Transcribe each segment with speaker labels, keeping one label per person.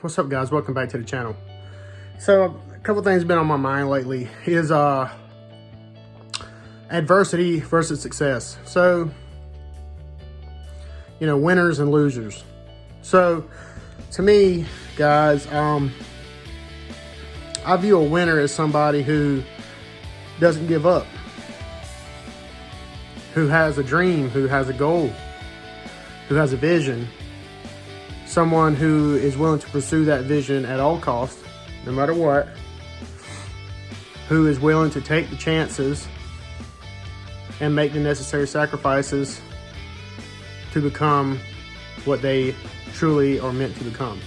Speaker 1: What's up, guys? Welcome back to the channel. So a couple things been on my mind lately is adversity versus success. So, you know, winners and losers. So to me, guys, I view a winner as somebody who doesn't give up, who has a dream, who has a goal, who has a vision. Someone who is willing to pursue that vision at all costs, no matter what, who is willing to take the chances and make the necessary sacrifices to become what they truly are meant to become.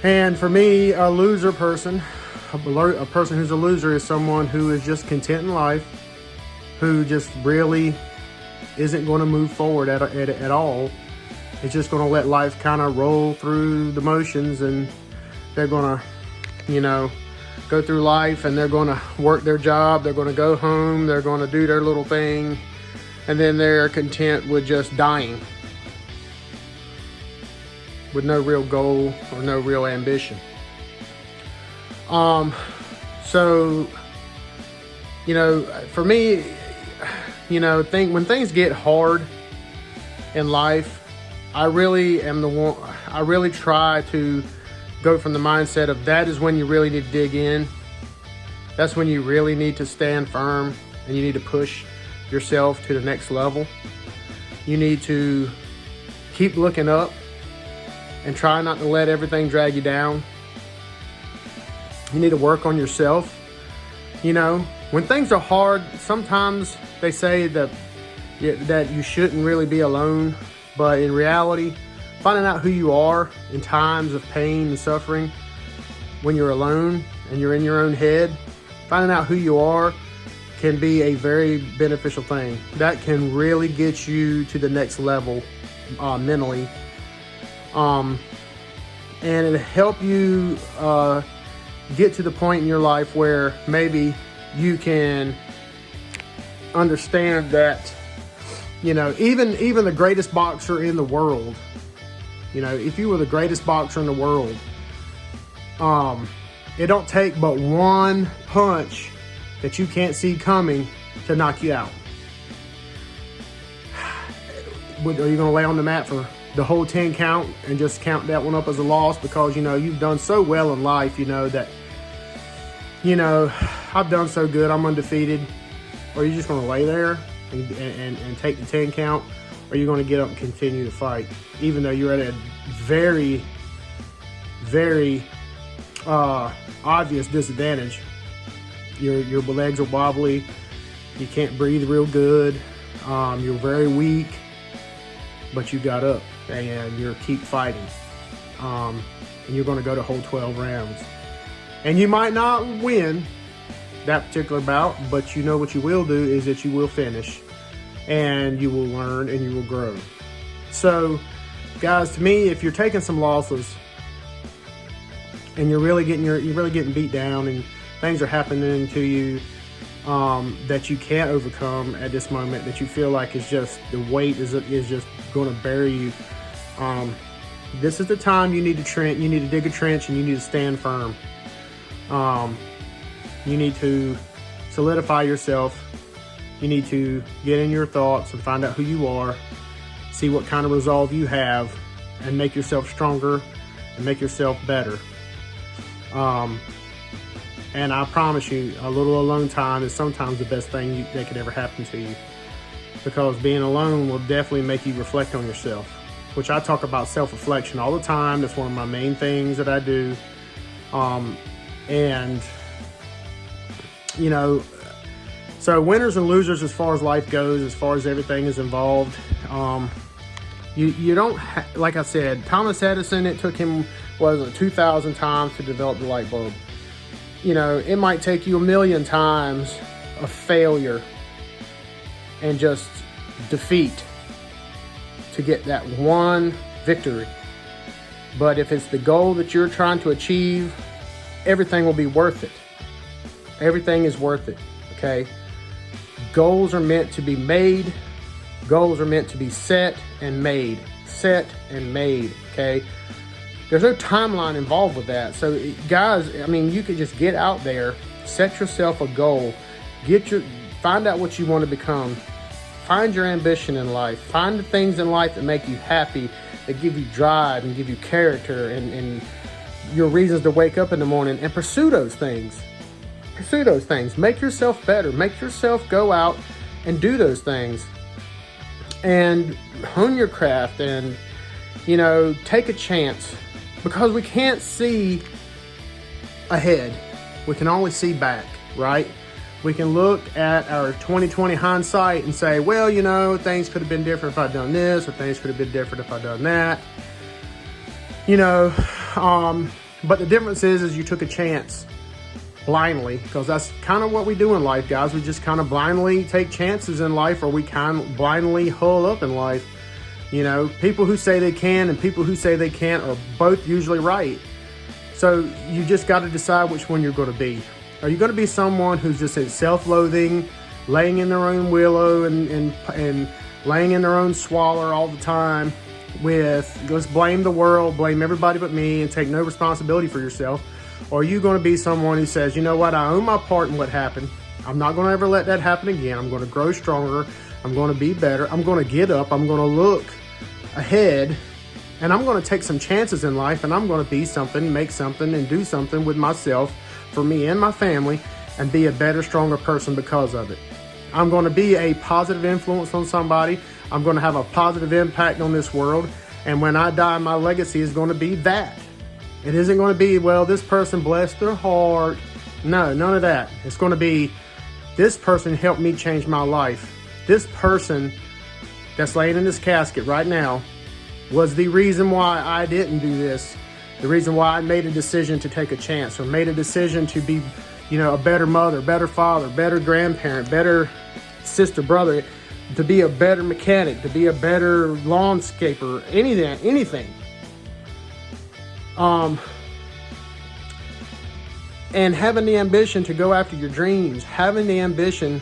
Speaker 1: And for me, a loser person, a person who's a loser is someone who is just content in life, who just really isn't going to move forward at all. It's just going to let life kind of roll through the motions, and they're going to, you know, go through life, and they're going to work their job. They're going to go home. They're going to do their little thing, and then they're content with just dying with no real goal or no real ambition. So, you know, for me, you know, when things get hard in life, I really try to go from the mindset of that is when you really need to dig in. That's when you really need to stand firm, and you need to push yourself to the next level. You need to keep looking up and try not to let everything drag you down. You need to work on yourself. You know, when things are hard, sometimes they say that you shouldn't really be alone. But in reality, finding out who you are in times of pain and suffering, when you're alone and you're in your own head, finding out who you are can be a very beneficial thing. That can really get you to the next level mentally. And it'll help you get to the point in your life where maybe you can understand that, you know, even the greatest boxer in the world, you know, if you were the greatest boxer in the world, it don't take but one punch that you can't see coming to knock you out. Are you going to lay on the mat for the whole 10 count and just count that one up as a loss because, you know, you've done so well in life, you know, that, you know, I've done so good, I'm undefeated? Or are you just going to lay there and take the 10 count? Or are you going to get up and continue to fight, even though you're at a very, very obvious disadvantage? Your legs are wobbly, you can't breathe real good, you're very weak, but you got up and you keep fighting, and you're going to go the whole 12 rounds, and you might not win that particular bout, but you know what you will do is that you will finish, and you will learn, and you will grow. So, guys, to me, if you're taking some losses and you're really getting beat down, and things are happening to you that you can't overcome at this moment, that you feel like it's just the weight is just going to bury you, this is the time you need to dig a trench, and you need to stand firm. You need to solidify yourself. You need to get in your thoughts and find out who you are, see what kind of resolve you have, and make yourself stronger and make yourself better. And I promise you, a little alone time is sometimes the best thing that could ever happen to you, because being alone will definitely make you reflect on yourself, which I talk about self-reflection all the time. That's one of my main things that I do. And you know, so winners and losers as far as life goes, as far as everything is involved. You don't, like I said, Thomas Edison, it took him, 2,000 times to develop the light bulb. You know, it might take you 1,000,000 times of failure and just defeat to get that one victory. But if it's the goal that you're trying to achieve, everything will be worth it. Everything is worth it, okay? Goals are meant to be made. Goals are meant to be set and made. Set and made, okay? There's no timeline involved with that. So guys, I mean, you could just get out there, set yourself a goal, find out what you want to become, find your ambition in life, find the things in life that make you happy, that give you drive and give you character and your reasons to wake up in the morning, and pursue those things. Pursue those things. Make yourself better. Make yourself go out and do those things and hone your craft and, take a chance, because we can't see ahead. We can only see back, right? We can look at our 2020 hindsight and say, well, things could have been different if I'd done this, or things could have been different if I'd done that. But the difference is you took a chance blindly, because that's kind of what we do in life, guys. We just kind of blindly take chances in life, or we kind of blindly hull up in life. People who say they can and people who say they can't are both usually right. So you just got to decide which one you're going to be. Are you going to be someone who's just self-loathing, laying in their own willow and laying in their own swaller all the time with let's blame the world, blame everybody but me, and take no responsibility for yourself? Or are you going to be someone who says, you know what, I own my part in what happened. I'm not going to ever let that happen again. I'm going to grow stronger. I'm going to be better. I'm going to get up. I'm going to look ahead, and I'm going to take some chances in life, and I'm going to be something, make something, and do something with myself, for me and my family, and be a better, stronger person because of it. I'm going to be a positive influence on somebody. I'm going to have a positive impact on this world. And when I die, my legacy is going to be that. It isn't going to be, well, this person blessed their heart. No, none of that. It's going to be, this person helped me change my life. This person that's laying in this casket right now was the reason why I didn't do this. The reason why I made a decision to take a chance, or made a decision to be, a better mother, better father, better grandparent, better sister, brother, to be a better mechanic, to be a better lawnscaper, anything. And having the ambition to go after your dreams, having the ambition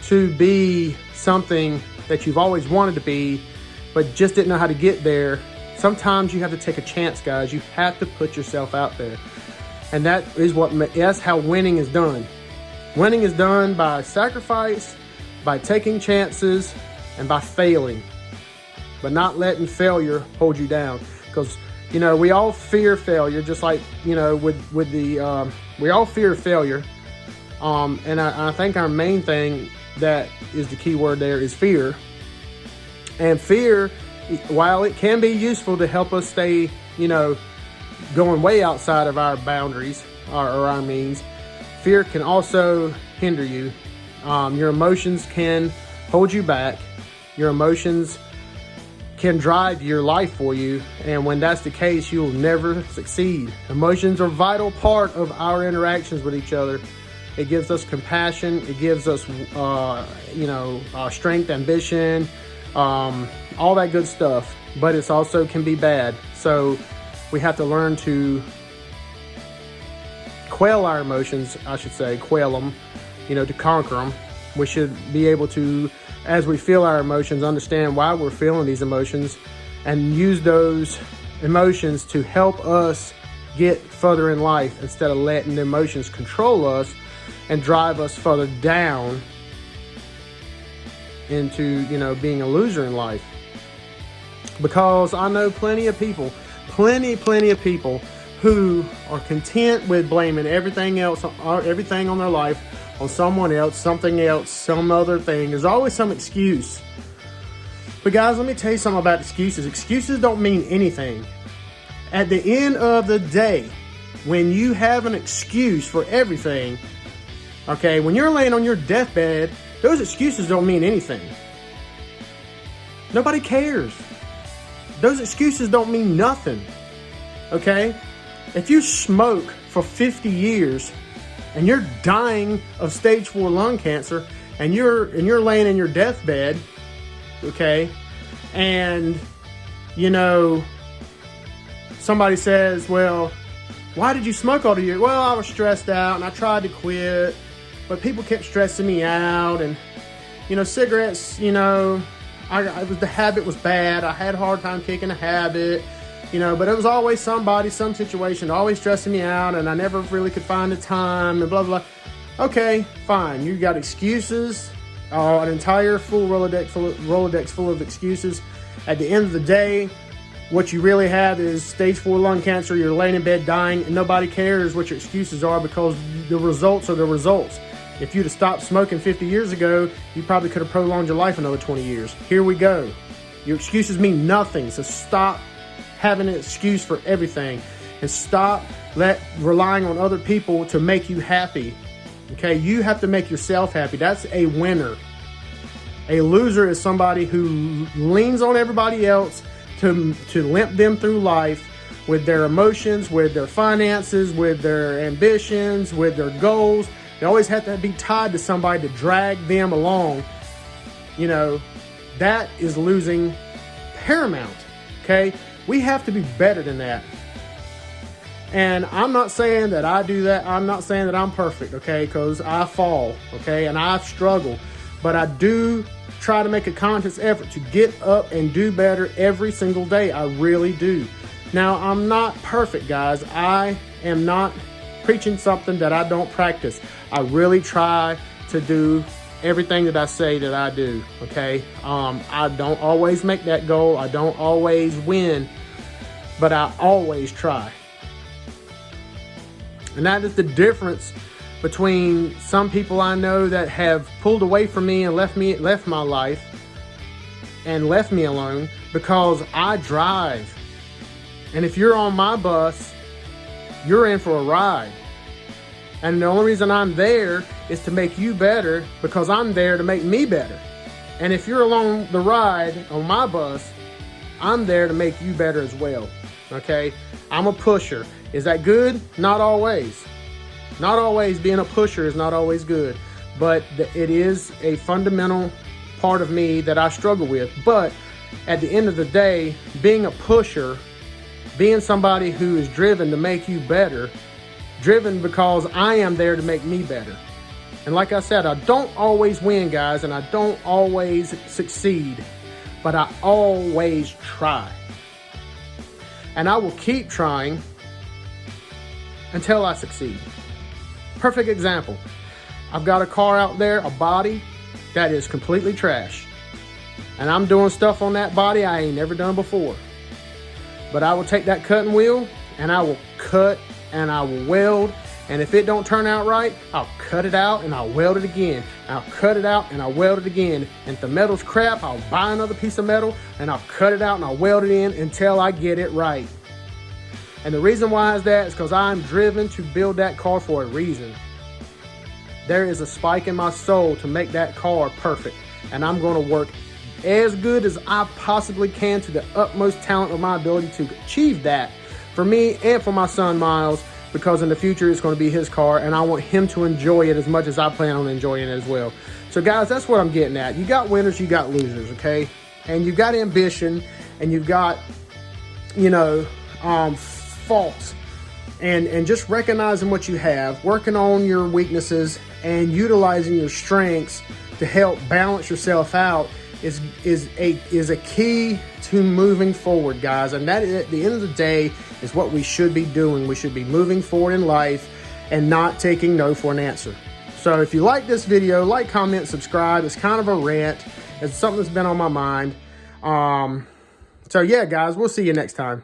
Speaker 1: to be something that you've always wanted to be, but just didn't know how to get there. Sometimes you have to take a chance, guys. You have to put yourself out there. And that's how winning is done. Winning is done by sacrifice, by taking chances, and by failing. But not letting failure hold you down. Because, we all fear failure, just like, we all fear failure. And I think our main thing that is the key word there is fear. And fear, while it can be useful to help us stay, going way outside of our boundaries or our means, fear can also hinder you. Your emotions can hold you back. Your emotions can drive your life for you. And when that's the case, you'll never succeed. Emotions are a vital part of our interactions with each other. It gives us compassion. It gives us, strength, ambition, all that good stuff. But it also can be bad. So we have to learn to quell our emotions, quell them, to conquer them. We should be able to, as we feel our emotions, understand why we're feeling these emotions and use those emotions to help us get further in life instead of letting the emotions control us and drive us further down into, being a loser in life. Because I know plenty of people who are content with blaming everything else, everything on their life on someone else, something else, some other thing. There's always some excuse. But guys, let me tell you something about excuses. Excuses don't mean anything. At the end of the day, when you have an excuse for everything, okay, when you're laying on your deathbed, those excuses don't mean anything. Nobody cares. Those excuses don't mean nothing. Okay? If you smoke for 50 years and you're dying of stage 4 lung cancer and you're laying in your deathbed, okay, and somebody says, well, why did you smoke all the year? Well, I was stressed out and I tried to quit, but people kept stressing me out, and cigarettes, the habit was bad. I had a hard time kicking the habit. You know, but it was always somebody, some situation, always stressing me out, and I never really could find the time, and blah, blah. Okay, fine. You got excuses, an entire full Rolodex full of excuses. At the end of the day, what you really have is stage 4 lung cancer. You're laying in bed dying, and nobody cares what your excuses are, because the results are the results. If you'd have stopped smoking 50 years ago, you probably could have prolonged your life another 20 years. Here we go. Your excuses mean nothing, so stop having an excuse for everything, and stop relying on other people to make you happy. Okay, you have to make yourself happy. That's a winner. A loser is somebody who leans on everybody else to limp them through life with their emotions, with their finances, with their ambitions, with their goals. They always have to be tied to somebody to drag them along. You know, that is losing paramount. Okay, we have to be better than that. And I'm not saying that I do that. I'm not saying that I'm perfect, okay, because I fall, okay, and I struggle. But I do try to make a conscious effort to get up and do better every single day. I really do. Now, I'm not perfect, guys. I am not preaching something that I don't practice. I really try to do everything that I say that I do, okay? I don't always make that goal. I don't always win, but I always try. And that is the difference between some people I know that have pulled away from me and left my life and left me alone, because I drive. And if you're on my bus, you're in for a ride. And the only reason I'm there is to make you better, because I'm there to make me better. And if you're along the ride on my bus, I'm there to make you better as well. Okay? I'm a pusher. Is that good? Not always. Not always. Being a pusher is not always good. But it is a fundamental part of me that I struggle with. But at the end of the day, being a pusher, being somebody who is driven to make you better, driven because I am there to make me better. And like I said, I don't always win, guys, and I don't always succeed, but I always try. And I will keep trying until I succeed. Perfect example. I've got a car out there, a body that is completely trash. And I'm doing stuff on that body I ain't never done before. But I will take that cutting wheel and I will cut and I will weld. And if it don't turn out right, I'll cut it out and I'll weld it again. I'll cut it out and I'll weld it again. And if the metal's crap, I'll buy another piece of metal and I'll cut it out and I'll weld it in until I get it right. And the reason why is that is because I'm driven to build that car for a reason. There is a spike in my soul to make that car perfect. And I'm going to work as good as I possibly can to the utmost talent of my ability to achieve that for me and for my son Miles, because in the future it's going to be his car and I want him to enjoy it as much as I plan on enjoying it as well. So guys, that's what I'm getting at. You got winners, you got losers, okay? And you've got ambition and you've got, faults, and just recognizing what you have, working on your weaknesses and utilizing your strengths to help balance yourself out is a key to moving forward, guys. And that, at the end of the day, is what we should be doing. We should be moving forward in life and not taking no for an answer. So if you like this video, like, comment, subscribe. It's kind of a rant. It's something that's been on my mind. So yeah, guys, we'll see you next time.